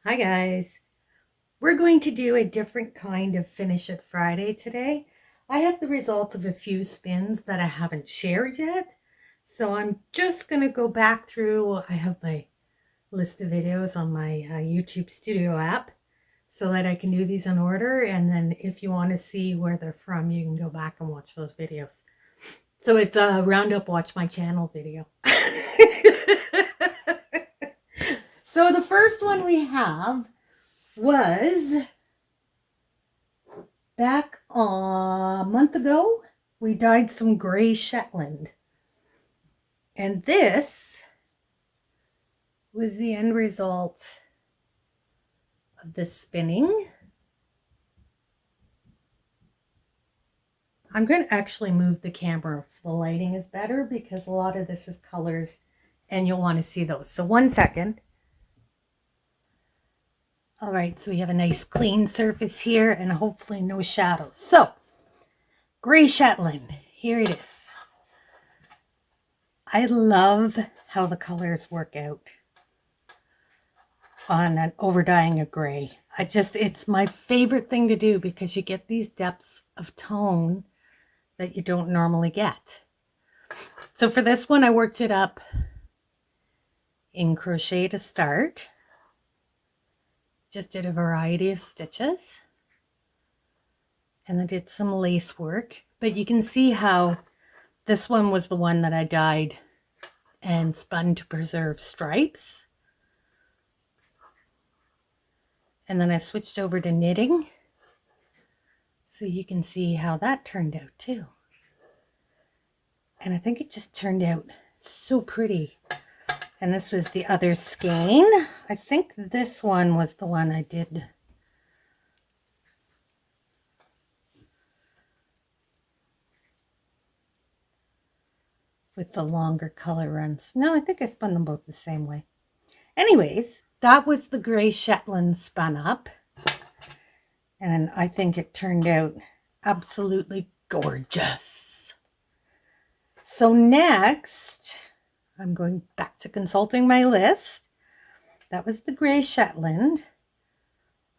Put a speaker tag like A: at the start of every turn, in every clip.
A: Hi guys. We're going to do a different kind of Finish It Friday today. I have the results of a few spins that I haven't shared yet. So I'm just going to go back through. I have my list of videos on my YouTube Studio app so that I can do these in order. And then if you want to see where they're from, you can go back and watch those videos. So it's a Roundup Watch My Channel video. So the first one we have was back a month ago. We dyed some gray Shetland. And this was the end result of this spinning. I'm going to actually move the camera so the lighting is better because a lot of this is colors and you'll want to see those. So 1 second. All right, so we have a nice clean surface here and hopefully no shadows. So, gray Shetland, here it is. I love how the colors work out on an overdying a gray. It's my favorite thing to do because you get these depths of tone that you don't normally get. So for this one, I worked it up in crochet to start. Just did a variety of stitches. And I did some lace work. But you can see how this one was the one that I dyed and spun to preserve stripes. And then I switched over to knitting. So you can see how that turned out too. And I think it just turned out so pretty. And this was the other skein. I think this one was the one I did. With the longer color runs. No, I think I spun them both the same way. Anyways, that was the gray Shetland spun up. And I think it turned out absolutely gorgeous. So next, I'm going back to consulting my list. That was the gray Shetland.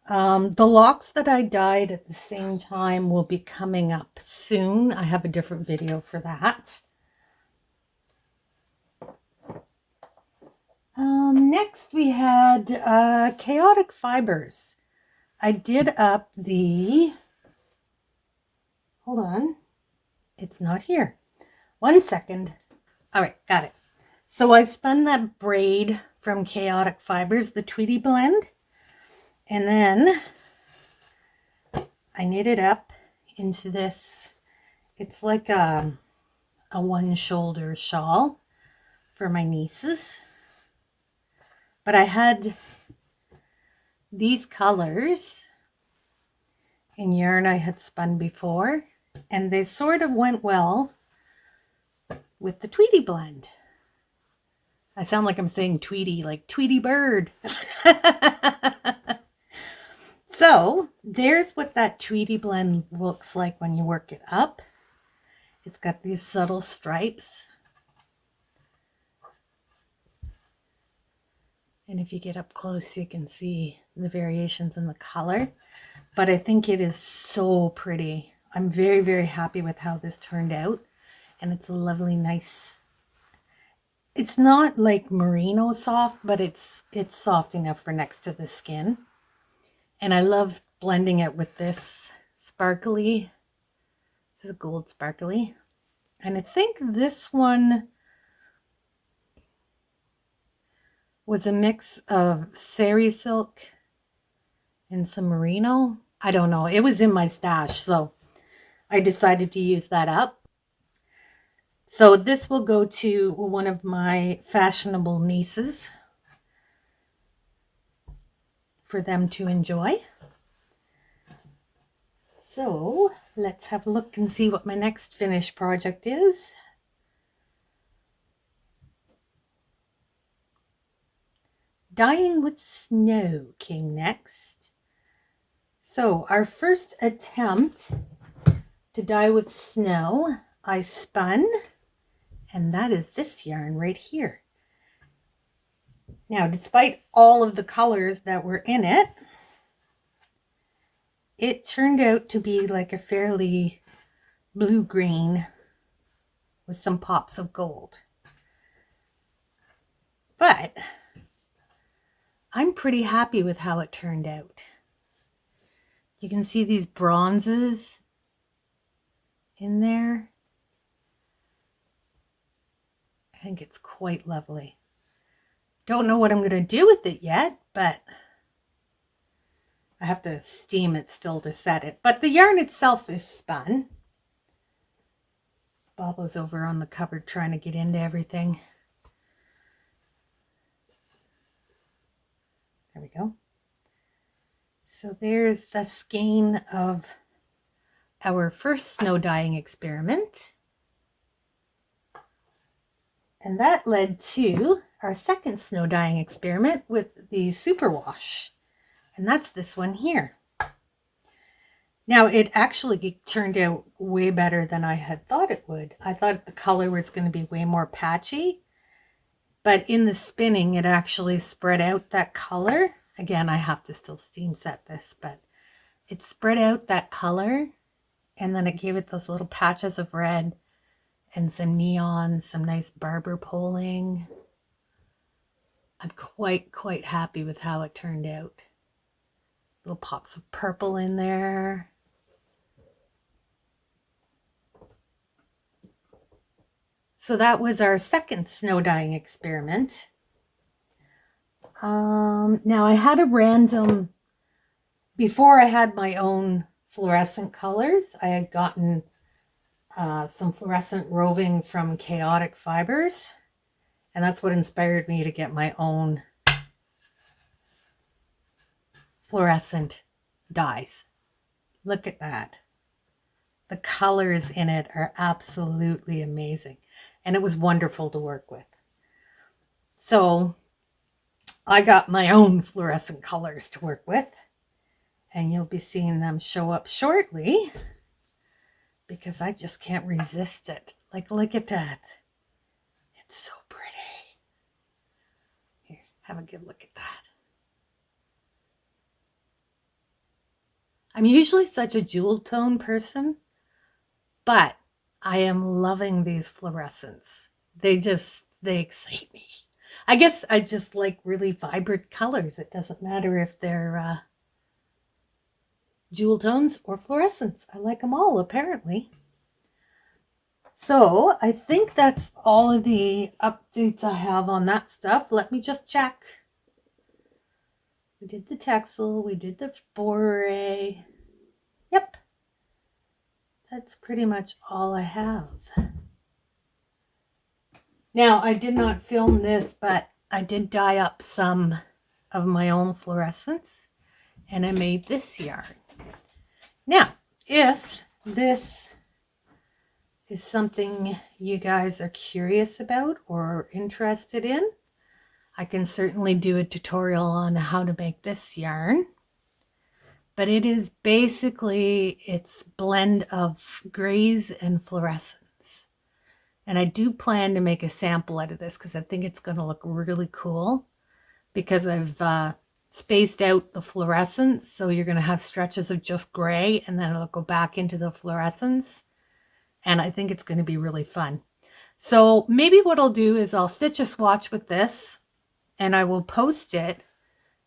A: The locks that I dyed at the same time will be coming up soon. I have a different video for that. Next we had chaotic fibers. I did up hold on, it's not here. 1 second. All right, got it. So I spun that braid from Chaotic Fibers, the Tweety Blend, and then I knit it up into this. It's like a one shoulder shawl for my nieces. But I had these colors in yarn I had spun before, and they sort of went well with the Tweety Blend. I sound like I'm saying Tweety, like Tweety Bird. So there's what that Tweety Blend looks like when you work it up. It's got these subtle stripes. And if you get up close, you can see the variations in the color. But I think it is so pretty. I'm very, very happy with how this turned out. And it's a lovely, nice... It's not like merino soft, but it's soft enough for next to the skin. And I love blending it with this sparkly. This is gold sparkly. And I think this one was a mix of sari silk and some merino. I don't know. It was in my stash, so I decided to use that up. So this will go to one of my fashionable nieces for them to enjoy. So let's have a look and see what my next finished project is. Dyeing with Snow came next. So our first attempt to dye with snow, I spun, and that is this yarn right here. Now, despite all of the colors that were in it, it turned out to be like a fairly blue-green with some pops of gold. But I'm pretty happy with how it turned out. You can see these bronzes in there. I think it's quite lovely. Don't know what I'm going to do with it yet, but I have to steam it still to set it. But the yarn itself is spun. Bobo's over on the cupboard trying to get into everything. There we go. So there's the skein of our first snow dyeing experiment. And that led to our second snow dyeing experiment with the superwash. And that's this one here. Now, it actually turned out way better than I had thought it would. I thought the color was going to be way more patchy. But in the spinning, it actually spread out that color. Again, I have to still steam set this, but it spread out that color. And then it gave it those little patches of red and some neon, some nice barber poling. I'm quite happy with how it turned out. Little pops of purple in there. So that was our second snow dyeing experiment. Now I had a random, before I had my own fluorescent colors, I had gotten some fluorescent roving from Chaotic Fibers, and that's what inspired me to get my own fluorescent dyes. Look at that. The colors in it are absolutely amazing, and it was wonderful to work with. So I got my own fluorescent colors to work with, and you'll be seeing them show up shortly because I just can't resist it. Like, look at that. It's so pretty. Here, have a good look at that. I'm usually such a jewel tone person, but I am loving these fluorescents. They excite me. I guess I just like really vibrant colors. It doesn't matter if they're jewel tones or fluorescents. I like them all, apparently. So I think that's all of the updates I have on that stuff. Let me just check. We did the texel, we did the foray. Yep. That's pretty much all I have. Now, I did not film this, but I did dye up some of my own fluorescents, and I made this yarn. Now, if this is something you guys are curious about or interested in, I can certainly do a tutorial on how to make this yarn. But it is basically its blend of grays and fluorescence. And I do plan to make a sample out of this because I think it's going to look really cool, because I've spaced out the fluorescence. So you're going to have stretches of just gray, and then it'll go back into the fluorescence. And I think it's going to be really fun. So maybe what I'll do is I'll stitch a swatch with this, and I will post it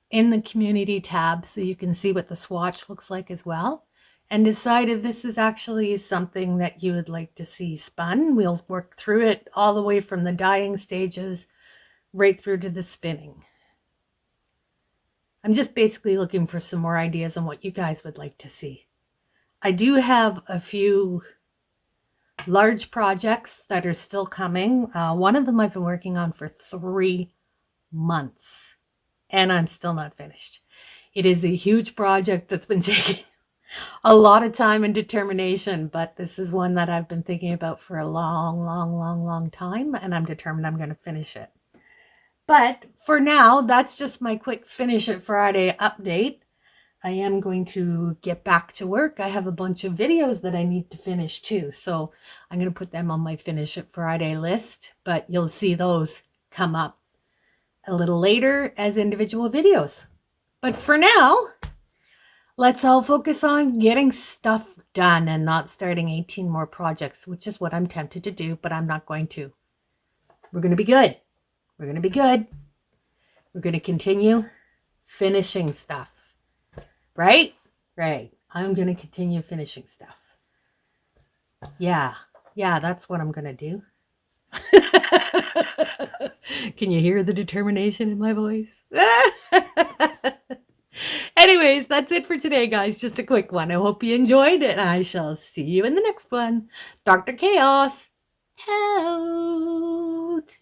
A: in the community tab so you can see what the swatch looks like as well, and decide if this is actually something that you would like to see spun. We'll work through it all the way from the dyeing stages right through to the spinning. I'm just basically looking for some more ideas on what you guys would like to see. I do have a few large projects that are still coming. One of them I've been working on for 3 months, and I'm still not finished. It is a huge project that's been taking a lot of time and determination, but this is one that I've been thinking about for a long time, and I'm determined I'm going to finish it. But for now, that's just my quick Finish It Friday update. I am going to get back to work. I have a bunch of videos that I need to finish too, so I'm going to put them on my Finish It Friday list, but you'll see those come up a little later as individual videos. But for now, let's all focus on getting stuff done and not starting 18 more projects, which is what I'm tempted to do, but I'm not going to. We're going to be good. We're going to be good. We're going to continue finishing stuff. Right? Right. I'm going to continue finishing stuff. Yeah, that's what I'm going to do. Can you hear the determination in my voice? Anyways, that's it for today, guys. Just a quick one. I hope you enjoyed it. I shall see you in the next one. Dr. Chaos out.